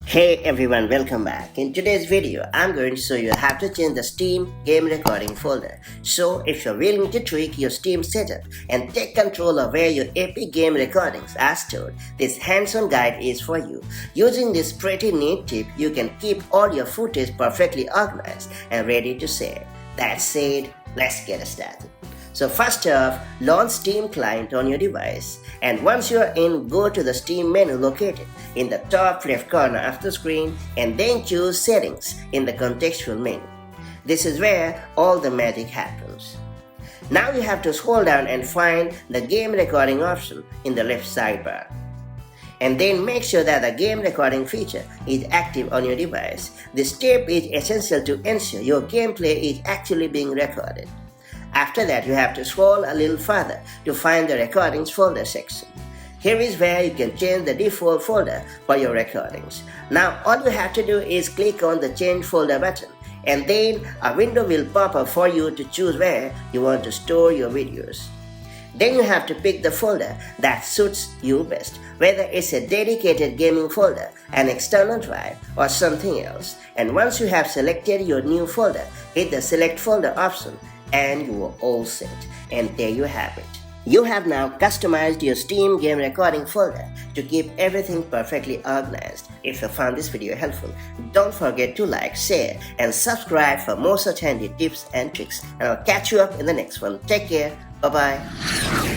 Hey everyone, welcome back. In today's video, I'm going to show you how to change the Steam game recording folder. So if you're willing to tweak your Steam setup and take control of where your epic game recordings are stored, this hands-on guide is for you. Using this pretty neat tip, you can keep all your footage perfectly organized and ready to share. That said, let's get started. So first off, launch Steam client on your device, and once you are in, go to the Steam menu located in the top left corner of the screen and then choose Settings in the contextual menu. This is where all the magic happens. Now you have to scroll down and find the game recording option in the left sidebar. And then make sure that the game recording feature is active on your device. This step is essential to ensure your gameplay is actually being recorded. After that, you have to scroll a little further to find the recordings folder section. Here is where you can change the default folder for your recordings. Now all you have to do is click on the change folder button, and then a window will pop up for you to choose where you want to store your videos. Then you have to pick the folder that suits you best, whether it's a dedicated gaming folder, an external drive, or something else. And once you have selected your new folder, hit the select folder option and you are all set. And there you have it. You have now customized your Steam game recording folder to keep everything perfectly organized. If you found this video helpful, don't forget to like, share, and subscribe for more such handy tips and tricks. And I'll catch you up in the next one. Take care. Bye-bye.